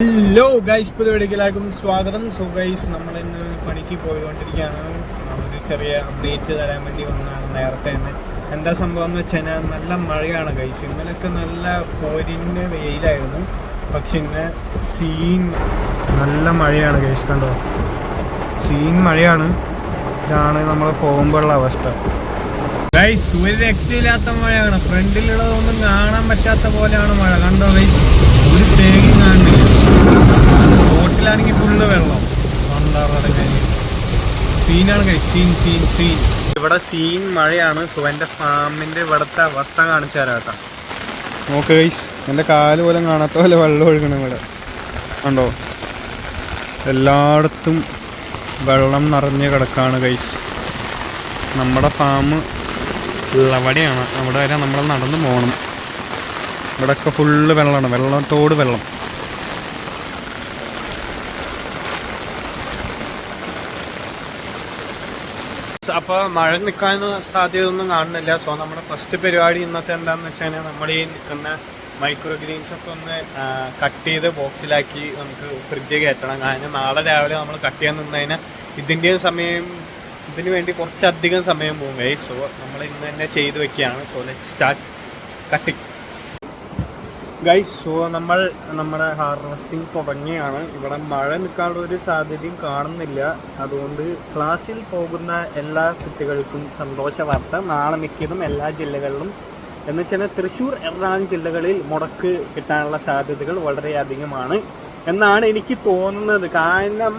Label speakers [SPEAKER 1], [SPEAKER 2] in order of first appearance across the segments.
[SPEAKER 1] Hello guys, പുതിയ വീഡിയോക്ക് എല്ലാവർക്കും സ്വാഗതം. സോ ഗൈസ്, നമ്മളിന്ന് പണിക്ക് പോയിക്കൊണ്ടിരിക്കുകയാണ്. ഒരു ചെറിയ അപ്ഡേറ്റ് തരാൻ വേണ്ടി വന്നതാണ് നേരത്തെ തന്നെ. എന്താ സംഭവം എന്ന് വെച്ച് കഴിഞ്ഞാൽ നല്ല മഴയാണ് ഗൈസ്. ഇന്നലെയൊക്കെ നല്ല പോരിൻ്റെ വെയിലായിരുന്നു, പക്ഷെ ഇന്ന് നല്ല മഴയാണ് ഗൈസ്. കണ്ടോ, മഴയാണ്. ഇതാണ് നമ്മൾ പോകുമ്പോഴുള്ള അവസ്ഥ ഗൈസ്. ഒരു രക്ഷയില്ലാത്ത മഴയാണ്. ഫ്രണ്ടിലുള്ളതൊന്നും കാണാൻ പറ്റാത്ത പോലെയാണ് മഴ. കണ്ടോ ഗൈസ്, ഒരു തേങ്ങയും കാണുന്നില്ല. റോട്ടിലാണെങ്കിൽ ഫുള്ള് വെള്ളം. സീനാണ് ഗൈസ്, സീൻ. ഇവിടെ മഴയാണ്. സോ എൻ്റെ ഫാമിൻ്റെ ഇവിടുത്തെ അവസ്ഥ കാണിച്ചു തരാം കേട്ടോ. നോക്ക് ഗൈസ്, എൻ്റെ കാല് പോലും കാണാത്ത പോലെ വെള്ളം ഒഴുകണം ഇവിടെ. കണ്ടോ, എല്ലായിടത്തും വെള്ളം നിറഞ്ഞ് കിടക്കാണ് ഗൈസ്. നമ്മുടെ ഫാം ഉള്ളവിടെയാണ്. അവിടെ വരെ നമ്മൾ നടന്ന് പോകണം. ഇവിടെയൊക്കെ ഫുള്ള് വെള്ളമാണ്, വെള്ളത്തോട് വെള്ളം. അപ്പോൾ മഴ നിൽക്കാൻ സാധ്യതയൊന്നും കാണുന്നില്ല. സോ നമ്മുടെ ഫസ്റ്റ് പരിപാടി ഇന്നത്തെ എന്താണെന്ന് വെച്ച് കഴിഞ്ഞാൽ നമ്മൾ ഈ നിൽക്കുന്ന മൈക്രോ ഗ്രീൻസ് ഒക്കെ ഒന്ന് കട്ട് ചെയ്ത് ബോക്സിലാക്കി നമുക്ക് ഫ്രിഡ്ജ് കയറ്റണം. കാരണം നാളെ രാവിലെ നമ്മൾ കട്ട് ചെയ്യാൻ നിന്ന് കഴിഞ്ഞാൽ ഇതിന് വേണ്ടി കുറച്ചധികം സമയം പോകും ഗൈസ്. സോ നമ്മൾ ഇന്ന് തന്നെ ചെയ്ത് വെക്കുകയാണ്. So let's start cutting guys. So നമ്മുടെ ഹാർവെസ്റ്റിംഗ് തുടങ്ങിയാണ്. ഇവിടെ മഴ നിൽക്കാനുള്ള ഒരു സാധ്യതയും കാണുന്നില്ല. അതുകൊണ്ട് ക്ലാസ്സിൽ പോകുന്ന എല്ലാ കുട്ടികൾക്കും സന്തോഷ വാർത്ത. നാളെ മിക്കതും എല്ലാ ജില്ലകളിലും എന്ന് വെച്ചാൽ തൃശ്ശൂർ, എറണാകുളം ജില്ലകളിൽ മുടക്ക് കിട്ടാനുള്ള സാധ്യതകൾ വളരെയധികമാണ് എന്നാണ് എനിക്ക് തോന്നുന്നത്. കാരണം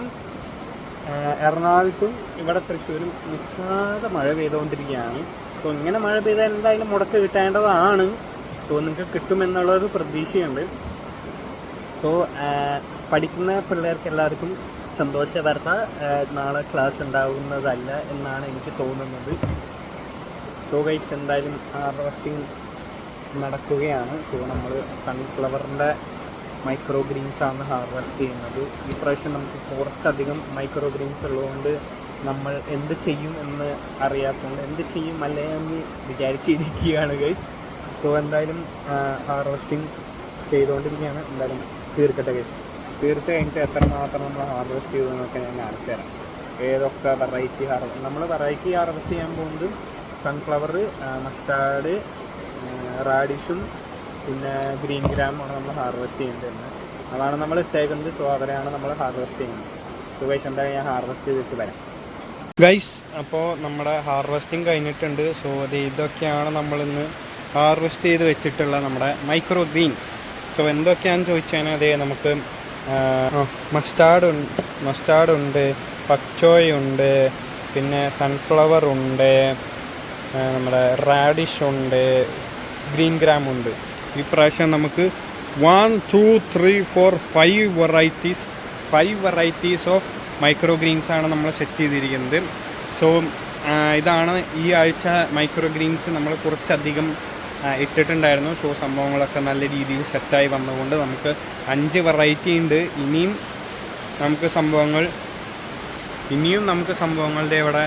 [SPEAKER 1] എറണാകുളത്തും ഇവിടെ തൃശ്ശൂരും നിൽക്കാതെ മഴ പെയ്തുകൊണ്ടിരിക്കുകയാണ്. സോ ഇങ്ങനെ മഴ പെയ്താൽ എന്തായാലും മുടക്ക് കിട്ടേണ്ടതാണ്. സോ നിങ്ങൾക്ക് കിട്ടുമെന്നുള്ളൊരു പ്രതീക്ഷയുണ്ട്. സോ പഠിക്കുന്ന പിള്ളേർക്ക് എല്ലാവർക്കും സന്തോഷ വാർത്ത. നാളെ ക്ലാസ് ഉണ്ടാകുന്നതല്ല എന്നാണ് എനിക്ക് തോന്നുന്നത്. സോ ഗൈസ്, എന്തായാലും ഹാർവെസ്റ്റിംഗ് നടക്കുകയാണ്. സോ നമ്മൾ സൺഫ്ലവറിൻ്റെ മൈക്രോ ഗ്രീൻസാണ് ഹാർവെസ്റ്റ് ചെയ്യുന്നത്. ഈ പ്രാവശ്യം നമുക്ക് കുറച്ചധികം മൈക്രോ ഗ്രീൻസ് ഉള്ളതുകൊണ്ട് നമ്മൾ എന്ത് ചെയ്യും എന്ന് അറിയാത്തതുകൊണ്ട് എന്ത് ചെയ്യും അല്ലേ എന്ന് വിചാരിച്ചിരിക്കുകയാണ് ഗൈസ്. സോ എന്തായാലും ഹാർവെസ്റ്റിംഗ് ചെയ്തുകൊണ്ടിരിക്കുകയാണ്. എന്തായാലും തീർക്കട്ടെ ഗൈസ്. തീർത്ത് കഴിഞ്ഞിട്ട് എത്രമാത്രം നമ്മൾ ഹാർവെസ്റ്റ് ചെയ്തതെന്നൊക്കെ ഞാൻ കാണിച്ചു തരാം. ഏതൊക്കെ നമ്മൾ വെറൈറ്റി ഹാർവെസ്റ്റ് ചെയ്യാൻ പോകുന്നത് സൺഫ്ലവർ, മസ്റ്റാർഡ്, റാഡിഷും പിന്നെ ഗ്രീൻ ഗ്രാമാണ് നമ്മൾ ഹാർവെസ്റ്റ് ചെയ്യേണ്ടത്. അതാണ് നമ്മൾ ഇട്ടേക്കുന്നത്. സോ അവരെയാണ് നമ്മൾ ഹാർവെസ്റ്റ് ചെയ്യുന്നത്. സോ ഗൈസ്, എന്തായാലും ഞാൻ ഹാർവെസ്റ്റ് ചെയ്തിട്ട് വരാം ഗൈസ്. അപ്പോൾ നമ്മുടെ ഹാർവെസ്റ്റിംഗ് കഴിഞ്ഞിട്ടുണ്ട്. സോ ഇതൊക്കെയാണ് നമ്മളിന്ന് ഹാർവെസ്റ്റ് ചെയ്ത് വെച്ചിട്ടുള്ള നമ്മുടെ മൈക്രോ ഗ്രീൻസ്. സോ എന്തൊക്കെയാണെന്ന് ചോദിച്ചു കഴിഞ്ഞാൽ അതേ നമുക്ക് മസ്റ്റാർഡ് ഉണ്ട്, പക്ചോയ് ഉണ്ട്, പിന്നെ സൺഫ്ലവർ ഉണ്ട്, നമ്മുടെ റാഡിഷ് ഉണ്ട്, ഗ്രീൻ ഗ്രാം ഉണ്ട്. ഈ പ്രാവശ്യം നമുക്ക് 1 2 3 4 5 വെറൈറ്റീസ് ഓഫ് മൈക്രോ ഗ്രീൻസാണ് നമ്മൾ സെറ്റ് ചെയ്തിരിക്കുന്നത്. സോ ഇതാണ് ഈ ആഴ്ച മൈക്രോ ഗ്രീൻസ് നമ്മൾ കുറച്ചധികം ഇട്ടിട്ടുണ്ടായിരുന്നു. സോ സംഭവങ്ങളൊക്കെ നല്ല രീതിയിൽ സെറ്റായി വന്നുകൊണ്ട് നമുക്ക് 5 വെറൈറ്റി ഉണ്ട്. ഇനിയും നമുക്ക് സംഭവങ്ങളുടെ ഇവിടെ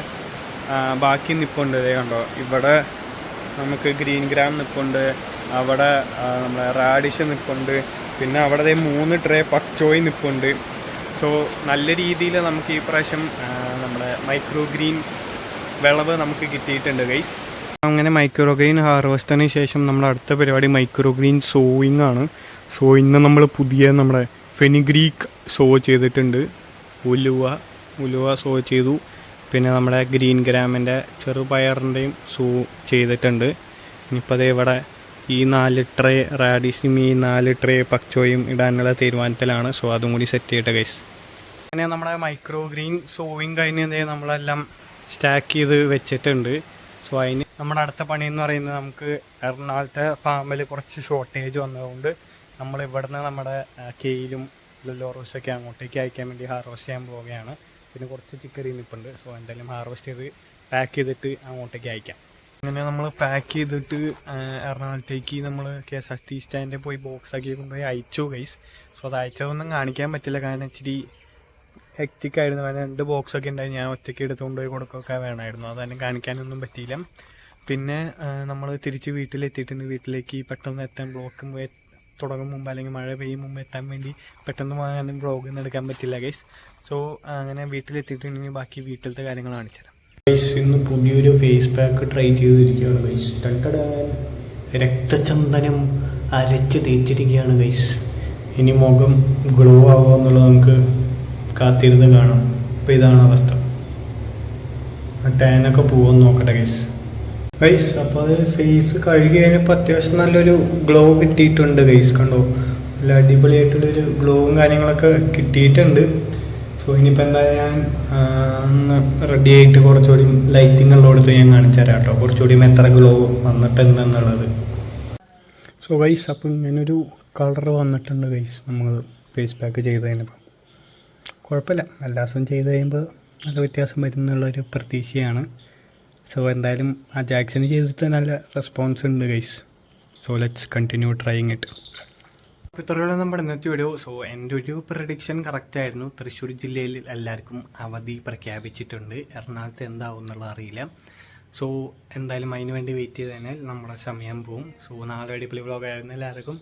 [SPEAKER 1] ബാക്കി നിൽപ്പുണ്ട്. കണ്ടോ, ഇവിടെ നമുക്ക് ഗ്രീൻ ഗ്രാം നിൽപ്പുണ്ട്, അവിടെ നമ്മളെ റാഡിഷ് നിൽപ്പുണ്ട്, പിന്നെ അവിടെ 3 ട്രേ പക്ചോയ് നിൽപ്പുണ്ട്. സോ നല്ല രീതിയിൽ നമുക്ക് ഈ പ്രാവശ്യം നമ്മുടെ മൈക്രോ ഗ്രീൻ വിളവ് നമുക്ക് കിട്ടിയിട്ടുണ്ട് ഗൈസ്. അങ്ങനെ മൈക്രോ ഗ്രീൻ ഹാർവെസ്റ്റിന് ശേഷം നമ്മുടെ അടുത്ത പരിപാടി മൈക്രോ ഗ്രീൻ സോയിങ് ആണ്. സോ ഇന്ന് നമ്മൾ പുതിയ നമ്മുടെ ഫെനിഗ്രീക്ക് സോ ചെയ്തിട്ടുണ്ട്, ഉലുവ സോ ചെയ്തു, പിന്നെ നമ്മുടെ ഗ്രീൻ ഗ്രാമിൻ്റെ ചെറുപയറിൻ്റെയും സോ ചെയ്തിട്ടുണ്ട്. ഇനിയിപ്പോൾ അതേ ഇവിടെ ഈ 4 ട്രേ റാഡിഷും ഈ 4 ട്രേ പക്ചോയും ഇടാനുള്ള തീരുമാനത്തിലാണ്. സോ അതും കൂടി സെറ്റ് ചെയ്യട്ടെ ഗൈസ്. അങ്ങനെ നമ്മുടെ മൈക്രോ ഗ്രീൻ സോയിങ് കഴിഞ്ഞ് നമ്മളെല്ലാം സ്റ്റാക്ക് ചെയ്ത് വെച്ചിട്ടുണ്ട്. സോ അതിന് നമ്മുടെ അടുത്ത പണി എന്ന് പറയുന്നത് നമുക്ക് എറണാകുളത്തെ ഫാമിൽ കുറച്ച് ഷോർട്ടേജ് വന്നതുകൊണ്ട് നമ്മൾ ഇവിടുന്ന് നമ്മുടെ കെയിലും ലുലോറോസൊക്കെ അങ്ങോട്ടേക്ക് അയക്കാൻ വേണ്ടി ഹാർവെസ്റ്റ് ചെയ്യാൻ പോവുകയാണ്. പിന്നെ കുറച്ച് ചിക്കറി നിൽപ്പുണ്ട്. സോ എന്തായാലും ഹാർവെസ്റ്റ് ചെയ്ത് പാക്ക് ചെയ്തിട്ട് അങ്ങോട്ടേക്ക് അയക്കാം. അങ്ങനെ നമ്മൾ പാക്ക് ചെയ്തിട്ട് എറണാകുളത്തേക്ക് നമ്മൾ KSRTC സ്റ്റാൻഡിൽ പോയി ബോക്സാക്കി കൊണ്ടുപോയി അയച്ചു ഗൈസ്. സോ അത് അയച്ചതൊന്നും കാണിക്കാൻ പറ്റില്ല, കാരണം ഇച്ചിരി ഹെക്റ്റിക്കായിരുന്നു. കാരണം 2 ബോക്സൊക്കെ ഉണ്ടായി, ഞാൻ ഒറ്റയ്ക്ക് എടുത്തുകൊണ്ട് പോയി കൊടുക്കുകയൊക്കെ വേണമായിരുന്നു. അതെന്നെ കാണിക്കാനൊന്നും പറ്റിയില്ല. പിന്നെ നമ്മൾ തിരിച്ച് വീട്ടിലെത്തിയിട്ടുണ്ട്. വീട്ടിലേക്ക് പെട്ടെന്ന് എത്താൻ തുടങ്ങും മുമ്പ് അല്ലെങ്കിൽ മഴ പെയ്യും മുമ്പ് എത്താൻ വേണ്ടി പെട്ടെന്ന് പോകാൻ വ്ളോഗൊന്നും എടുക്കാൻ പറ്റില്ല ഗൈസ്. സോ അങ്ങനെ വീട്ടിലെത്തിയിട്ടുണ്ടെങ്കിൽ ബാക്കി വീട്ടിലത്തെ കാര്യങ്ങൾ കാണിച്ചു തരാം. ഗൈസ് ഇന്ന് പുതിയൊരു ഫേസ് പാക്ക് ട്രൈ ചെയ്തിരിക്കുകയാണ് ഗൈസ്. രക്തചന്ദനം അരച്ച് തേച്ചിരിക്കുകയാണ് ഗൈസ്. ഇനി മുഖം ഗ്ലോ ആവുക എന്നുള്ളത് നമുക്ക് കാത്തിരുന്ന് കാണാം. അപ്പോൾ ഇതാണ് അവസ്ഥ. ടാനൊക്കെ പോകുമെന്ന് നോക്കട്ടെ ഗൈസ്. ഗൈസ് അപ്പോൾ അത് ഫേസ് കഴുകി കഴിഞ്ഞപ്പോൾ അത്യാവശ്യം നല്ലൊരു ഗ്ലോ കിട്ടിയിട്ടുണ്ട് ഗൈസ്. കണ്ടോ, നല്ല അടിപൊളിയായിട്ടുള്ളൊരു ഗ്ലോവും കാര്യങ്ങളൊക്കെ കിട്ടിയിട്ടുണ്ട്. സോ ഇനിയിപ്പോൾ എന്തായാലും ഞാൻ ഒന്ന് റെഡി ആയിട്ട് കുറച്ചുകൂടി ലൈറ്റിംഗ് ഉള്ളിടത്ത് ഞാൻ കാണിച്ചു തരാം കേട്ടോ, കുറച്ചുകൂടി എത്ര ഗ്ലോ വന്നിട്ട് എന്താണെന്നുള്ളത്. സോ ഗൈസ് അപ്പോൾ ഇങ്ങനൊരു കളർ വന്നിട്ടുണ്ട് ഗൈസ് നമ്മൾ ഫേസ് പാക്ക് ചെയ്ത് കഴിഞ്ഞപ്പോൾ. കുഴപ്പമില്ല, എല്ലാ ദിവസവും ചെയ്ത് കഴിയുമ്പോൾ നല്ല വ്യത്യാസം വരുന്നുള്ളൊരു പ്രതീക്ഷയാണ്. സോ എന്തായാലും ആ ജാക്സന് ചെയ്തിട്ട് നല്ല റെസ്പോൺസ് ഉണ്ട് guys. So let's continue trying it. അപ്പോൾ ഇത്രയുള്ള നമ്മുടെ ഇന്നത്തെ വീഡിയോ. സോ എൻ്റെ ഒരു പ്രഡിക്ഷൻ കറക്റ്റായിരുന്നു. തൃശ്ശൂർ ജില്ലയിൽ എല്ലാവർക്കും അവധി പ്രഖ്യാപിച്ചിട്ടുണ്ട്. എറണാകുളത്ത് എന്താവും എന്നുള്ളത് അറിയില്ല. സോ എന്തായാലും അതിന് വേണ്ടി വെയിറ്റ് ചെയ്ത് കഴിഞ്ഞാൽ നമ്മുടെ സമയം പോവും. സോ നാളെ അടിപൊളി വ്ളോഗായിരുന്നു. എല്ലാവർക്കും